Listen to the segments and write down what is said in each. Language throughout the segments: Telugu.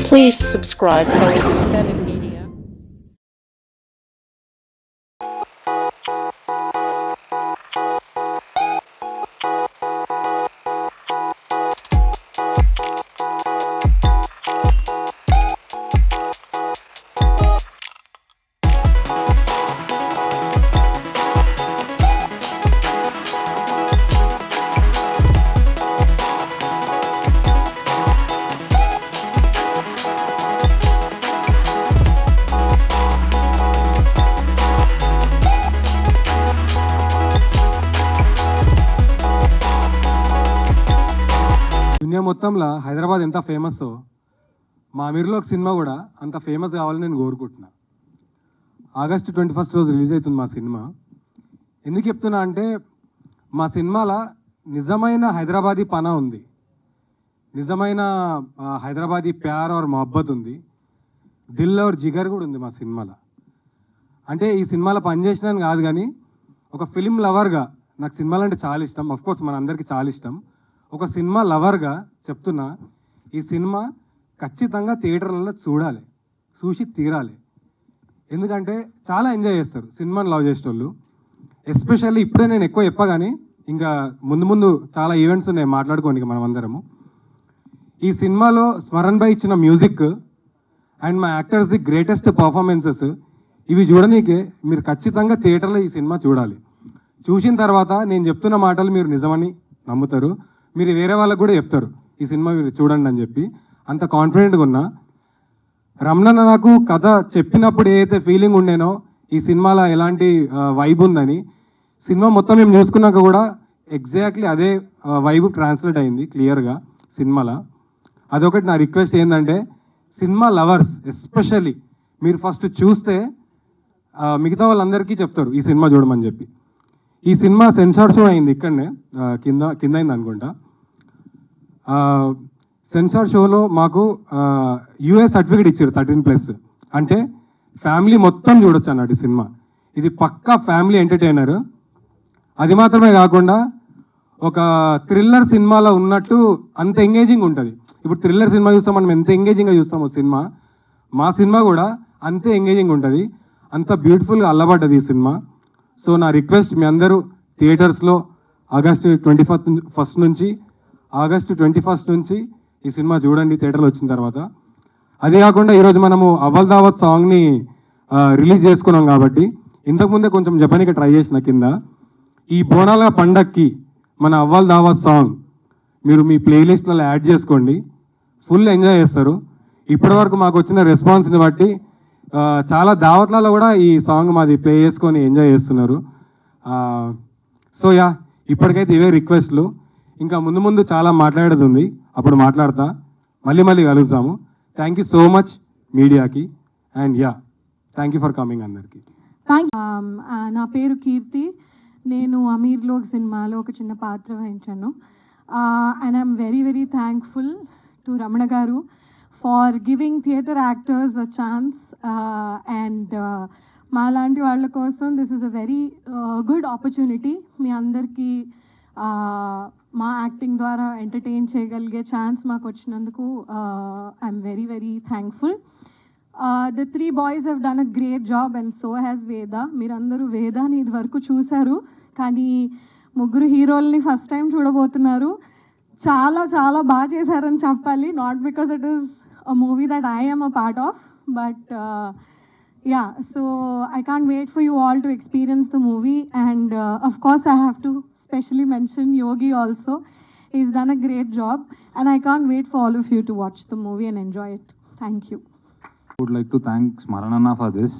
Please subscribe to 7 Media. దునియా మొత్తంలో హైదరాబాద్ ఎంత ఫేమస్ మా అమీర్లో ఒక సినిమా కూడా అంత ఫేమస్ కావాలని నేను కోరుకుంటున్నా. ఆగస్టు 21 రోజు రిలీజ్ అవుతుంది మా సినిమా. ఎందుకు చెప్తున్నా అంటే మా సినిమాలో నిజమైన హైదరాబాదీ పనా ఉంది, నిజమైన హైదరాబాదీ ప్యార్ ఆర్ మొహబ్బత్ ఉంది, దిల్ ఆర్ జిగర్ కూడా ఉంది మా సినిమాలో. అంటే ఈ సినిమాలో పనిచేసినాను కాదు కానీ ఒక ఫిలిం లవర్గా నాకు సినిమాలు అంటే చాలా ఇష్టం. అఫ్కోర్స్ మన అందరికీ చాలా ఇష్టం. ఒక సినిమా లవర్గా చెప్తున్నా, ఈ సినిమా ఖచ్చితంగా థియేటర్లలో చూసి తీరాలి. ఎందుకంటే చాలా ఎంజాయ్ చేస్తారు సినిమాని లవ్ చేసేటోళ్ళు. ఎస్పెషల్లీ ఇప్పుడే నేను ఎక్కువ చెప్పగానే ఇంకా ముందు చాలా ఈవెంట్స్ ఉన్నాయి మాట్లాడుకోండి మనం అందరము. ఈ సినిమాలో స్మరణ్ భాయ్ ఇచ్చిన మ్యూజిక్ అండ్ మా యాక్టర్స్ది గ్రేటెస్ట్ పర్ఫార్మెన్సెస్ ఇవి చూడనీకే మీరు ఖచ్చితంగా థియేటర్లో ఈ సినిమా చూడాలి. చూసిన తర్వాత నేను చెప్తున్న మాటలు మీరు నిజమని నమ్ముతారు, మీరు వేరే వాళ్ళకు కూడా చెప్తారు ఈ సినిమా మీరు చూడండి అని చెప్పి. అంత కాన్ఫిడెంట్గా ఉన్నా. రమణ నాకు కథ చెప్పినప్పుడు ఏదైతే ఫీలింగ్ ఉండేనో ఈ సినిమాలో ఎలాంటి వైబ్ ఉందని, సినిమా మొత్తం మేము చూసుకున్నాక కూడా ఎగ్జాక్ట్లీ అదే వైబ్ ట్రాన్స్లేట్ అయింది క్లియర్గా సినిమాలో. అదొకటి నా రిక్వెస్ట్ ఏంటంటే సినిమా లవర్స్ ఎస్పెషల్లీ మీరు ఫస్ట్ చూస్తే మిగతా వాళ్ళందరికీ చెప్తారు ఈ సినిమా చూడమని చెప్పి. ఈ సినిమా సెన్సార్ షో అయింది ఇక్కడనే కింద అయింది అనుకుంటా. సెన్సార్ షోలో మాకు యూఎస్ సర్టిఫికేట్ ఇచ్చారు 13+. అంటే ఫ్యామిలీ మొత్తం చూడొచ్చు అన్నట్టు ఈ సినిమా. ఇది పక్కా ఫ్యామిలీ ఎంటర్టైనర్. అది మాత్రమే కాకుండా ఒక థ్రిల్లర్ సినిమాలో ఉన్నట్టు అంత ఎంగేజింగ్ ఉంటుంది. ఇప్పుడు థ్రిల్లర్ సినిమా చూస్తాం మనం ఎంత ఎంగేజింగ్గా చూస్తామో సినిమా, మా సినిమా కూడా అంతే ఎంగేజింగ్ ఉంటుంది. అంత బ్యూటిఫుల్గా అల్లబడ్డది ఈ సినిమా. సో నా రిక్వెస్ట్ మీ అందరూ థియేటర్స్లో ఆగస్టు 21 నుంచి ఈ సినిమా చూడండి థియేటర్లో వచ్చిన తర్వాత. అదే కాకుండా ఈరోజు మనము అవ్వల్ దావత్ సాంగ్ని రిలీజ్ చేసుకున్నాం కాబట్టి ఇంతకుముందే కొంచెం జపానికి ట్రై చేసిన కింద ఈ బోనాల పండక్కి మన అవ్వల్ దావత్ సాంగ్ మీరు మీ ప్లేలిస్ట్లలో యాడ్ చేసుకోండి, ఫుల్ ఎంజాయ్ చేస్తారు. ఇప్పటివరకు మాకు వచ్చిన రెస్పాన్స్ని బట్టి చాలా దావత్లలో కూడా ఈ సాంగ్ మాది ప్లే చేసుకొని ఎంజాయ్ చేస్తున్నారు. సో ఇప్పటికైతే ఇవే రిక్వెస్ట్లు. ఇంకా ముందు చాలా మాట్లాడేది ఉంది, అప్పుడు మాట్లాడతా. మళ్ళీ కలుద్దాము. థ్యాంక్ యూ సో మచ్ మీడియాకి. And thank you for coming అందరికీ. నా పేరు కీర్తి. నేను అమీర్లో సినిమాలో ఒక చిన్న పాత్ర వహించాను. And I'm very very thankful to Ramana garu for giving theatre actors a chance. And మా లాంటి వాళ్ళ కోసం this is a very good opportunity. మీ అందరికీ మా యాక్టింగ్ ద్వారా ఎంటర్టైన్ చేయగలిగే ఛాన్స్ మాకు వచ్చినందుకు I'm very very thankful. The 3 boys have done a great job and so has Veda. మీరందరూ వేదాని ఇది వరకు చూశారు, కానీ ముగ్గురు హీరోల్ని ఫస్ట్ టైం చూడబోతున్నారు. చాలా చాలా బాగా చేశారని చెప్పాలి. Not because it is a movie that I am a part of, but so I can't wait for you all to experience the movie. And of course I have to specially mention Yogi also. He's done a great job and I can't wait for all of you to watch the movie and enjoy it. Thank you. I would like to thank Smarananna for this.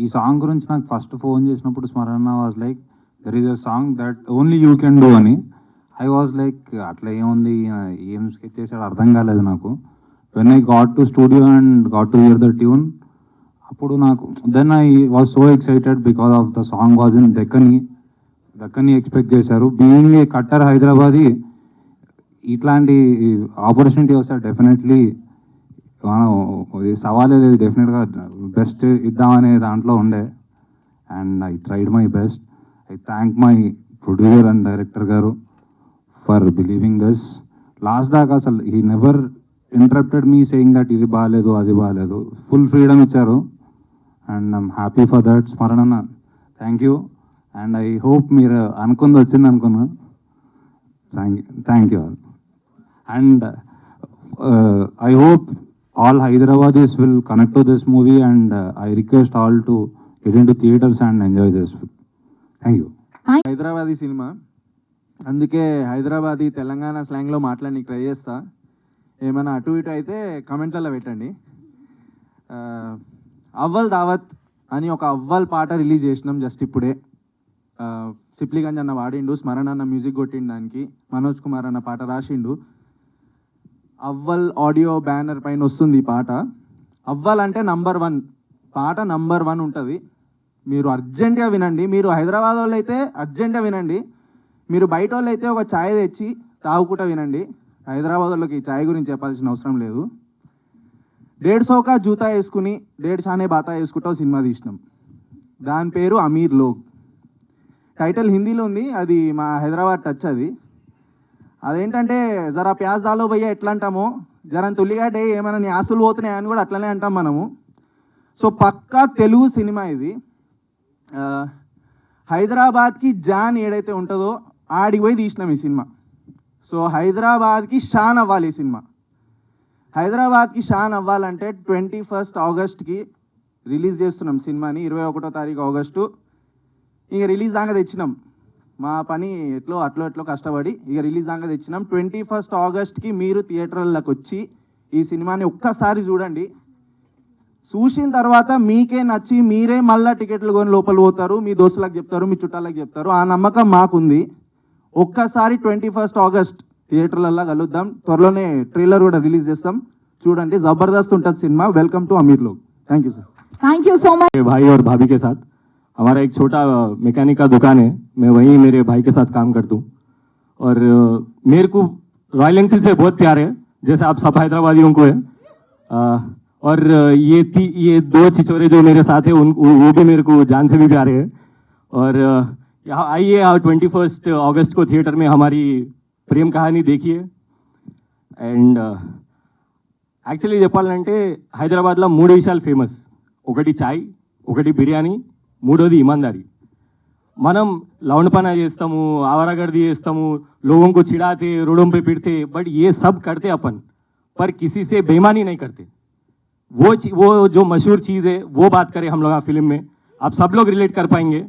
ఈ సాంగ్ గురించి నాకు ఫస్ట్ ఫోన్ చేసినప్పుడు Smarananna was like there is a song that only you can do అని. ఐ వాజ్ లైక్ అట్లా ఏముంది, ఏం స్కెచ్ చేశాడు అర్థం కాలేదు నాకు. When I got to studio and got to hear the tune, అప్పుడు నాకు then I was so excited because of the song was in Dakhni expect చేశారు. బీయింగ్ ఏ కట్టర్ హైదరాబాదీ ఇట్లాంటి ఆపర్చునిటీ వస్తే డెఫినెట్లీ మనం సవాలే లేదు, డెఫినెట్గా బెస్ట్ ఇద్దామనే దాంట్లో ఉండే. And I tried my best. I thank my producer and director గారు ఫర్ బిలీవింగ్ దిస్. లాస్ట్ దాకా అసలు he never interrupted me saying that ఇది బాగాలేదు అది బాగాలేదు. ఫుల్ ఫ్రీడమ్ ఇచ్చారు and I'm happy for that. Smarananna thank you. And I hope మీరు అనుకుంది వచ్చింది అనుకున్నా. Thank you all. And I hope all Hyderabadis will connect to this movie and I request all to get into theaters and enjoy this. Thank you. Hyderabadi cinema, అందుకే హైదరాబాదీ తెలంగాణ స్లాంగ్లో మాట్లాడడానికి ట్రై చేస్తా. ఏమైనా అటు ఇటు అయితే కమెంట్లలో పెట్టండి. అవ్వల్ దావత్ అని ఒక అవ్వల్ పాట రిలీజ్ చేసినాం జస్ట్ ఇప్పుడే. సిప్లిగంజ్ అన్న వాడిండు, స్మరణ అన్న మ్యూజిక్ కొట్టిండు, దానికి మనోజ్ కుమార్ అన్న పాట రాసిండు. అవ్వల్ ఆడియో బ్యానర్ పైన వస్తుంది ఈ పాట. అవ్వల్ అంటే నంబర్ 1 పాట, నంబర్ 1 ఉంటుంది. మీరు అర్జెంటుగా వినండి. మీరు హైదరాబాద్ వాళ్ళు అయితే అర్జెంటుగా వినండి. మీరు బయట వాళ్ళు అయితే ఒక ఛాయ్ తెచ్చి తాగుకుంటా వినండి. హైదరాబాద్ వాళ్ళకి ఛాయ్ గురించి చెప్పాల్సిన అవసరం లేదు. 150 కా జూతా వేసుకుని 150 షానే బాతా వేసుకుంటా సినిమా తీసినాం. దాని పేరు అమీర్ లోగ్. టైటిల్ హిందీలో ఉంది, అది మా హైదరాబాద్ టచ్. అదేంటంటే జరా ప్యాజ్ దాలో భయ్య ఎట్లా అంటామో, జరంత ఉల్లిగడ్డ ఏమైనా నీ ఆస్తులు పోతున్నాయి అని కూడా అట్లనే అంటాం మనము. సో పక్కా తెలుగు సినిమా ఇది. హైదరాబాద్కి జాన్ ఏడైతే ఉంటుందో ఆడికి పోయి తీసినాం ఈ సినిమా. సో హైదరాబాద్కి షాన్ అవ్వాలి ఈ సినిమా. హైదరాబాద్కి షాన్ అవ్వాలంటే 21 ఆగస్ట్కి రిలీజ్ చేస్తున్నాం సినిమాని. 21వ తారీఖు ఆగస్టు ఇక రిలీజ్ దాకా తెచ్చినాం. మా పని అట్లో కష్టపడి ఇక రిలీజ్ దాకా తెచ్చినాం. 21 ఆగస్ట్కి మీరు థియేటర్లకు వచ్చి ఈ సినిమాని ఒక్కసారి చూడండి. చూసిన తర్వాత మీకే నచ్చి మీరే మళ్ళీ టికెట్లు కొని లోపల పోతారు, మీ దోస్తులకు చెప్తారు, మీ చుట్టాలకు చెప్తారు. ఆ నమ్మకం మాకుంది. ఒక్కసారి 21 ఆగస్ట్ థియేటర్లలో కలుద్దాం. త్వరలోనే ట్రైలర్ కూడా రిలీజ్ చేస్తాం, చూడండి. జబర్దస్త్ ఉంటుంది సినిమా. Welcome to Ameer Log. Thank you sir. Thank you so much. भाई और भाभी के साथ हमारा एक छोटा मैकेनिक का दुकान है, मैं वहीं मेरे भाई के साथ काम करता हूँ. और मेरे को रॉयल एनफील्ड से बहुत प्यार है, जैसे आप सब हैदराबादियों को है. और ये 2 छिछोरे जो मेरे साथ है वो भी मेरे को जान से भी प्यारे है. और यहाँ आइए, 21 अगस्त को थिएटर में हमारी प्रेम कहानी देखिए. అండ్ యాక్చువల్లీ చెప్పాలంటే హైదరాబాద్లో 3 విషయాలు ఫేమస్. ఒకటి చాయ్, ఒకటి బిర్యానీ, మూడోది ईमानदारी. మనం लौंडपना చేస్తాము, आवारागर्दी చేస్తాము, लोगों को चिढ़ाते, रोडों पे पीटते, बट ये सब करते अपन, पर किसी से बेईमानी नहीं करते. वो जो मशहूर चीज़ है वो बात करें हम लोग आ फिल्म में. आप सब लोग रिलेट कर पाएंगे.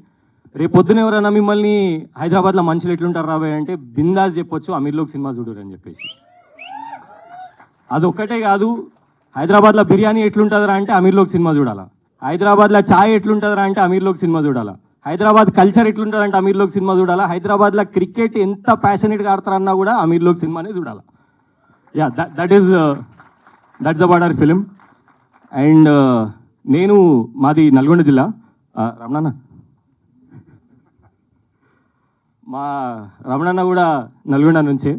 రేపు పొద్దున ఎవరైనా మిమ్మల్ని హైదరాబాద్లో మనుషులు ఎట్లుంటారు రాబోయే అంటే బిందాస్ చెప్పొచ్చు, అమీర్ లోగ్ సినిమా చూడరు అని చెప్పేసి. అదొక్కటే కాదు, హైదరాబాద్లో బిర్యానీ ఎట్లుంటుందిరా అంటే అమీర్ లోగ్ సినిమా చూడాలా, హైదరాబాద్లో ఛాయ్ ఎట్లుంటుందిరా అంటే అమీర్ లోగ్ సినిమా చూడాలా, హైదరాబాద్ కల్చర్ ఎట్లుంటుందంటే అమీర్ లోగ్ సినిమా చూడాలా, హైదరాబాద్లో క్రికెట్ ఎంత ప్యాషనేట్గా ఆడతారన్నా కూడా అమీర్ లోగ్ సినిమానే చూడాలా. Yeah, that's about our film. And నేను మాది నల్గొండ జిల్లా. రమణన్న, మా రమణన్న కూడా నల్గొండ నుంచే.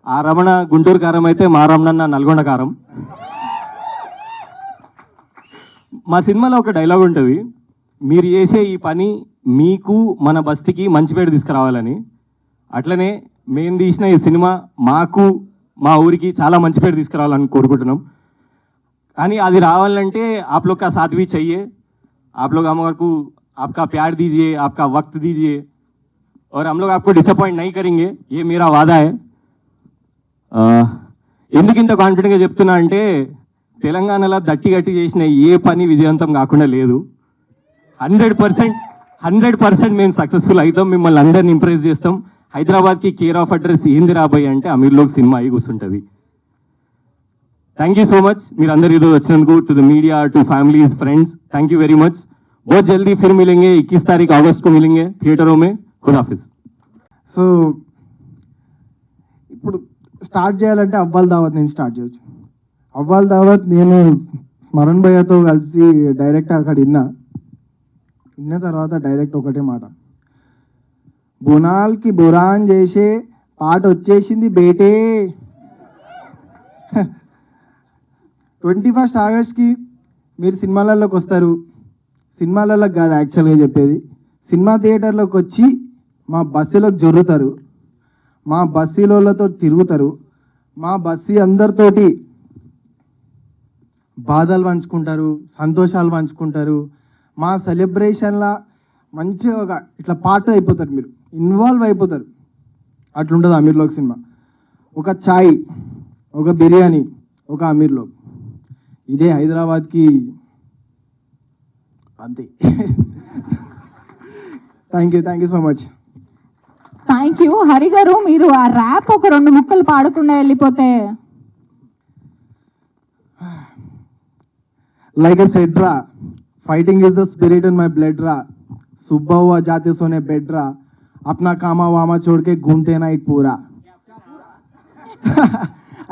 ఆ రమణ గుంటూరు కారం అయితే మా రమణన్న నల్గొండ కారం. మా సినిమాలో ఒక డైలాగ్ ఉంటుంది, మీరు చేసే ఈ పని మీకు మన బస్తీకి మంచి పేరు తీసుకురావాలని. అట్లనే మేము తీసిన ఈ సినిమా మాకు మా ఊరికి చాలా మంచి పేరు తీసుకురావాలని కోరుకుంటున్నాం. కానీ అది రావాలంటే आप लोग का साथ भी चाहिए. आप लोग हमको आपका प्यार दीजिए, आपका वक्त दीजिए, और हम लोग आपको डिसअपॉइंट नहीं करेंगे, ये मेरा वादा है. ఎందుకు ఇంత కాన్ఫిడెంట్గా చెప్తున్నా అంటే తెలంగాణలో దట్టి గట్టి చేసిన ఏ పని విజయవంతం కాకుండా లేదు. 100% మేము సక్సెస్ఫుల్ అవుతాం, మిమ్మల్ని అందరిని ఇంప్రెస్ చేస్తాం. హైదరాబాద్కి కేర్ ఆఫ్ అడ్రస్ ఏంది రాబోయే అంటే అమీర్ లోగ్ సినిమా అయి కూర్చుంటుంది. థ్యాంక్ యూ సో మచ్ మీరు అందరు ఈరోజు వచ్చినందుకు. To the media, to families, friends, thank you very much. बहुत जल्दी फिर मिलेंगे, 21 तारीख अगस्त को मिलेंगे थिएटरों में. खुदाफिज. సో ఇప్పుడు స్టార్ట్ చేయాలంటే అవ్వాల్ దావత్ నేను స్టార్ట్ చేయొచ్చు. అవ్వాల్ దావత్ నేను స్మరణ్ భయ్యతో కలిసి డైరెక్ట్ అక్కడ విన్న తర్వాత డైరెక్ట్ ఒకటే మాట, బునాల్కి బురాన్ చేసే పాట వచ్చేసింది బేటే. 21 ఆగస్ట్కి మీరు సినిమాలలోకి వస్తారు. సినిమాలలోకి కాదు యాక్చువల్గా చెప్పేది, సినిమా థియేటర్లోకి వచ్చి మా బస్సులోకి జొర్రుతారు, మా బస్సీలతో తిరుగుతారు, మా బస్సీ అందరితోటి బాధలు పంచుకుంటారు, సంతోషాలు పంచుకుంటారు. మా సెలబ్రేషన్లా మంచిగా ఒక ఇట్లా పార్ట్ అయిపోతారు, మీరు ఇన్వాల్వ్ అయిపోతారు. అట్లుంటుంది అమీర్లోక్ సినిమా. ఒక చాయ్, ఒక బిర్యానీ, ఒక అమీర్లోక్. ఇదే హైదరాబాద్కి అంతే. Thank you so much. Thank you. Hari గారు, మీరు ఆ ర్యాప్ ఒక 2 ముక్కలు పాడకుండా వెళ్ళిపోతే. Like I said, ra, fighting is the spirit in my blood, ra. सुबह हुआ जाते सोने बेड रा, अपना कामा वामा छोड़ के घूमते नाइट पूरा.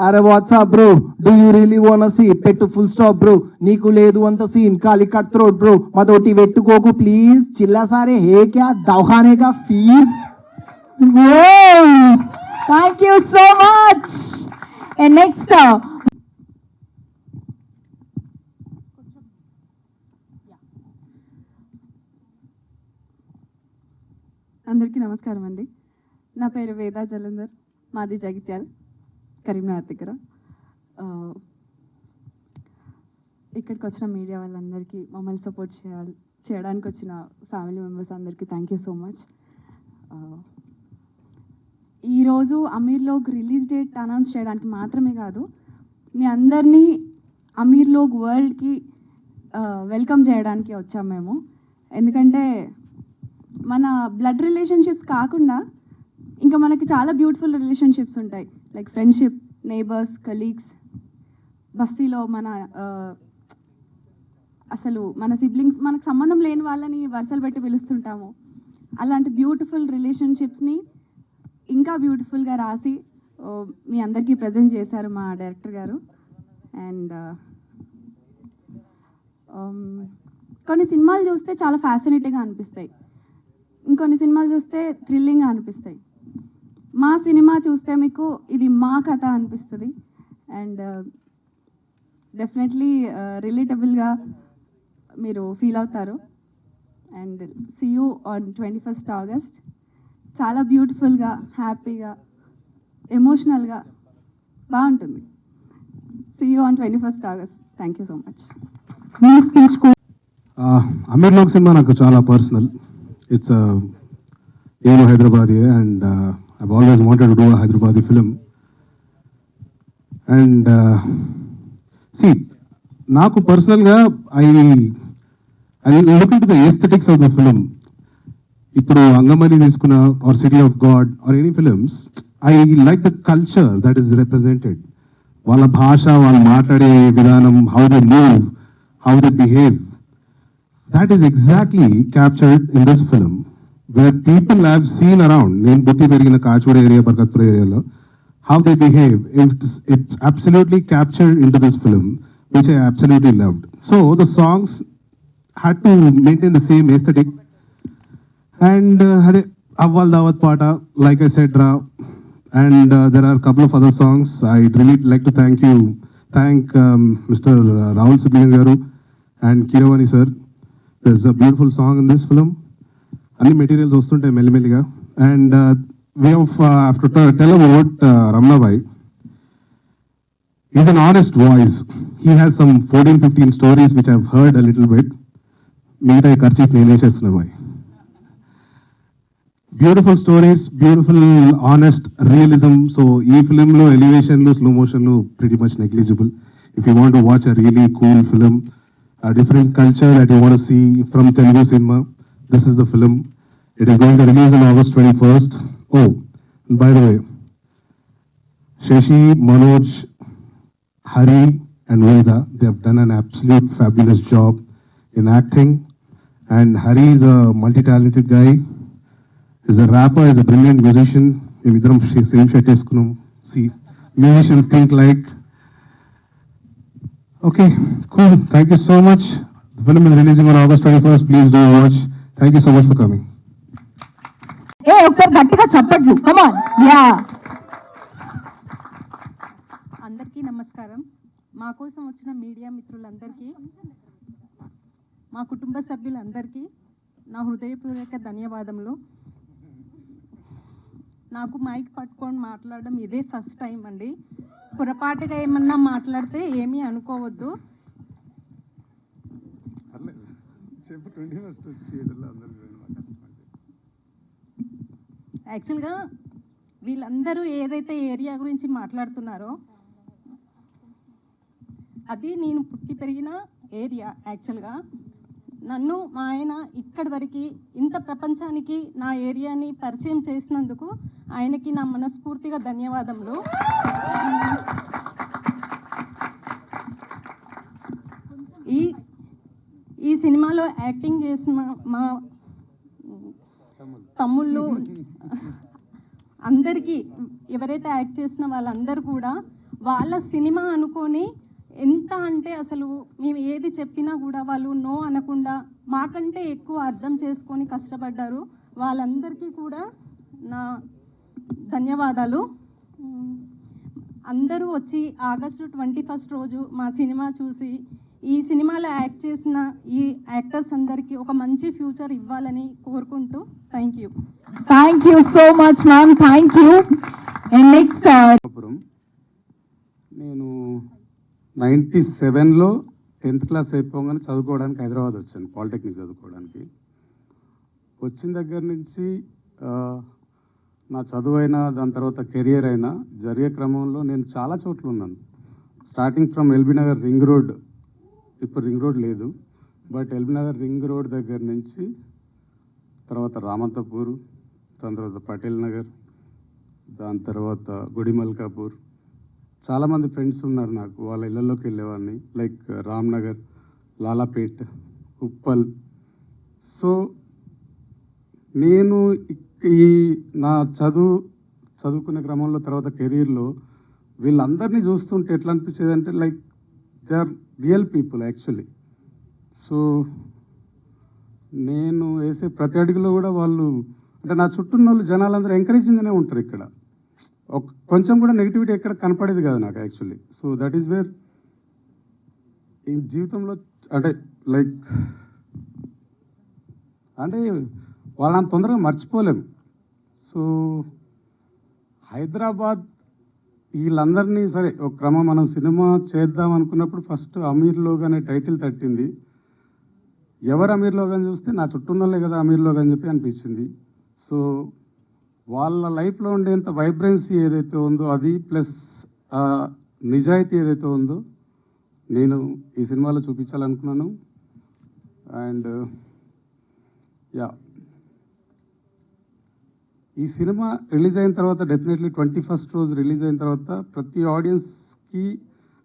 अरे what's up bro, do you really want सी पेट फुल स्टॉप ब्रो, నీకు లేదు అంత సీన్ ఖాళీ కట్ త్రోట్ బ్రో, మదోటి వెట్టుకోకు ప్లీజ్, చిల్లా సారే హే క్యా దవాఖానే కా fees. Thank you so much. And next అందరికీ నమస్కారం అండి. నా పేరు వేదా జలంధర్, మాది జగిత్యాల్, కరీంనగర్ దగ్గర. ఇక్కడికి వచ్చిన మీడియా వాళ్ళందరికీ, మమ్మల్ని సపోర్ట్ చేయడానికి వచ్చిన ఫ్యామిలీ మెంబర్స్ అందరికీ థ్యాంక్ యూ సో మచ్. ఈరోజు అమీర్లోక్ రిలీజ్ డేట్ అనౌన్స్ చేయడానికి మాత్రమే కాదు, మీ అందరినీ అమీర్లోక్ వరల్డ్కి వెల్కమ్ చేయడానికి వచ్చాం మేము. ఎందుకంటే మన బ్లడ్ రిలేషన్షిప్స్ కాకుండా ఇంకా మనకి చాలా బ్యూటిఫుల్ రిలేషన్షిప్స్ ఉంటాయి. లైక్ ఫ్రెండ్షిప్, నేబర్స్, కలీగ్స్, బస్తీలో మన అసలు మన సిబ్లింగ్స్, మనకు సంబంధం లేని వాళ్ళని వరుసలు పెట్టి పిలుస్తుంటాము. అలాంటి బ్యూటిఫుల్ రిలేషన్షిప్స్ని ఇంకా బ్యూటిఫుల్గా రాసి మీ అందరికీ ప్రజెంట్ చేశారు మా డైరెక్టర్ గారు. అండ్ కొన్ని సినిమాలు చూస్తే చాలా ఫ్యాసినేటింగ్గా అనిపిస్తాయి, ఇంకొన్ని సినిమాలు చూస్తే థ్రిల్లింగ్గా అనిపిస్తాయి. మా సినిమా చూస్తే మీకు ఇది మా కథ అనిపిస్తుంది. అండ్ డెఫినెట్లీ రిలేటబుల్గా మీరు ఫీల్ అవుతారు. And see you on 21st August. చాలా బ్యూటిఫుల్గా, హ్యాపీగా, ఎమోషనల్గా బాగుంటుంది. See you on 21st August. Thank you so much. మీ స్పీచ్ అమీర్లోక్ సినిమా నాకు చాలా పర్సనల్. ఇట్స్ నేను Hyderabadi and I've always wanted to do a Hyderabadi film. And see, నాకు పర్సనల్గా I look into the aesthetics of the film. ఇప్పుడు అంగమని తీసుకున్న or City of God or any films, I like the culture that is represented. వాళ్ళ భాష, వాళ్ళు మాట్లాడే విధానం, how they move, how they behave, that is exactly captured in this film, where people have seen around, నేను బుట్టి పెరిగిన కాచూడ ఏరియా, బర్కత్పూర్ ఏరియాలో, how they behave. It's absolutely captured into this film, which I absolutely loved. So the songs had to maintain the same aesthetic. And అదే అవ్వాల్ దావత్ పాట, like I said, Ra, and there are a couple of other songs. I'd really like to thank Mr. Rahul Subbiyan garu and Kiravani sir. There's a beautiful song in this film. అన్ని మెటీరియల్స్ వస్తుంటాయి మెల్లిమెల్లిగా. And we have to tell about Ramna bhai. He's an honest voice. He has some 14-15 stories which I've heard a little bit. మిగతా ఖర్చు నేనే చేస్తున్నా bhai. Beautiful stories, beautiful honest realism. So ఈ ఫిలింలో ఎలివేషన్లు, slow మోషన్లు pretty much negligible. If you want to watch a really cool film, a different culture that you want to see from Telugu cinema, this is the film. It is going to release on August 21st. Oh, by the way, Shashi, Manoj, Hari and Veda, they have done an absolute fabulous job in acting. And Hari is a multi-talented guy. He's a rapper, he's a brilliant musician. Vidram same shirt eskunam. See, musicians think like. Okay, cool. Thank you so much. The film is releasing on August 21st. Please do watch. Thank you so much for coming. ఒకసారి గట్టిగా చప్పట్లు. Come on. యా. అందరికీ నమస్కారం. మా కోసం వచ్చిన మీడియా మిత్రులందరికీ, మా కుటుంబ సభ్యులందరికీ నా హృదయపూర్వక ధన్యవాదములు. నాకు మైక్ పట్టుకొని మాట్లాడడం ఇదే ఫస్ట్ టైం అండి. పొరపాటుగా ఏమన్నా మాట్లాడితే ఏమీ అనుకోవద్దు. చెప్పు 21st వచ్చి థియేటర్లో అందరూ చూడండి మా కష్టం అంటే. యాక్చువల్గా వీళ్ళందరూ ఏదైతే ఏరియా గురించి మాట్లాడుతున్నారో అది నేను పుట్టి పెరిగిన ఏరియా. యాక్చువల్గా నన్ను మా ఆయన ఇక్కడి వరకు ఇంత ప్రపంచానికి నా ఏరియాని పరిచయం చేసినందుకు ఆయనకి నా మనస్ఫూర్తిగా ధన్యవాదములు. ఈ సినిమాలో యాక్టింగ్ చేసిన మా తమ్ముళ్ళు అందరికీ, ఎవరైతే యాక్ట్ చేసిన వాళ్ళందరూ కూడా వాళ్ళ సినిమా అనుకొని ఎంత అంటే అసలు మేము ఏది చెప్పినా కూడా వాళ్ళు నో అనకుండా మాకంటే ఎక్కువ అర్థం చేసుకొని కష్టపడ్డారు. వాళ్ళందరికీ కూడా నా ధన్యవాదాలు. అందరూ వచ్చి ఆగస్టు 21 రోజు మా సినిమా చూసి ఈ సినిమాలో యాక్ట్ చేసిన ఈ యాక్టర్స్ అందరికీ ఒక మంచి ఫ్యూచర్ ఇవ్వాలని కోరుకుంటూ thank you. Thank you so much ma'am, thank you. And next అపురం నేను 97లో 10th క్లాస్ అయిపోగానే చదువుకోవడానికి హైదరాబాద్ వచ్చాను, పాలిటెక్నిక్ చదువుకోవడానికి. వచ్చిన దగ్గర నుంచి నా చదువు అయినా దాని తర్వాత కెరియర్ అయినా జరిగే క్రమంలో నేను చాలా చోట్ల ఉన్నాను. Starting from LB Nagar ring road, ఇప్పుడు రింగ్ రోడ్ లేదు, but LB Nagar ring road దగ్గర నుంచి తర్వాత రామంతపూర్, దాని తర్వాత పటేల్ నగర్, దాని తర్వాత గుడిమల్కాపూర్. చాలామంది ఫ్రెండ్స్ ఉన్నారు నాకు, వాళ్ళ ఇళ్ళల్లోకి వెళ్ళేవాడిని, లైక్ రామ్నగర్, లాలాపేట్, ఉప్పల్. సో నేను ఈ నా చదువుకునే క్రమంలో తర్వాత కెరీర్లో వీళ్ళందరినీ చూస్తుంటే ఎట్లా అనిపించేది అంటే like they are real people actually. So నేను వేసే ప్రతి అడుగులో కూడా వాళ్ళు అంటే నా చుట్టూ ఉన్న వాళ్ళు జనాలందరూ ఎంకరేజింగ్గానే ఉంటారు. ఇక్కడ కొంచెం కూడా నెగిటివిటీ ఎక్కడ కనపడేది కాదు నాకు actually. So that is where ఈ జీవితంలో అంటే లైక్ అంటే వాళ్ళని తొందరగా మర్చిపోలేము. సో హైదరాబాద్ వీళ్ళందరినీ సరే ఒక క్రమం మనం సినిమా చేద్దాం అనుకున్నప్పుడు ఫస్ట్ అమీర్ లోగ్ అనే టైటిల్ తట్టింది. ఎవరు అమీర్ లోగ్ అని చూస్తే నా చుట్టూ ఉన్నోళ్ళే కదా అమీర్ లోగ్ అని చెప్పి అనిపించింది. సో వాళ్ళ లైఫ్లో ఉండేంత వైబ్రెన్సీ ఏదైతే ఉందో అది ప్లస్ నిజాయితీ ఏదైతే ఉందో నేను ఈ సినిమాలో చూపించాలనుకున్నాను. అండ్ యా, ఈ సినిమా రిలీజ్ అయిన తర్వాత డెఫినెట్లీ 21st రోజు రిలీజ్ అయిన తర్వాత ప్రతి ఆడియన్స్కి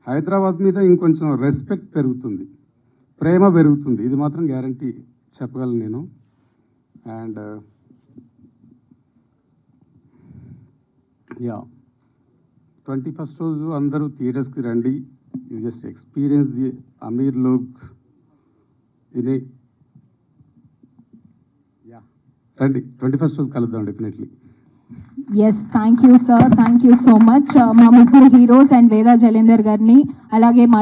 హైదరాబాద్ మీద ఇంకొంచెం రెస్పెక్ట్ పెరుగుతుంది, ప్రేమ పెరుగుతుంది, ఇది మాత్రం గ్యారంటీ చెప్పగలను నేను. అండ్ యా, 21st రోజు అందరూ థియేటర్స్కి రండి. You just experience the Ameer Log ఇదే. యా, రండి, 21st రోజు కలుద్దాం definitely. Yes, thank you sir, thank you so much. మా ముగ్గురు హీరోస్ అండ్ వేదా జలేందర్ గారిని అలాగే మా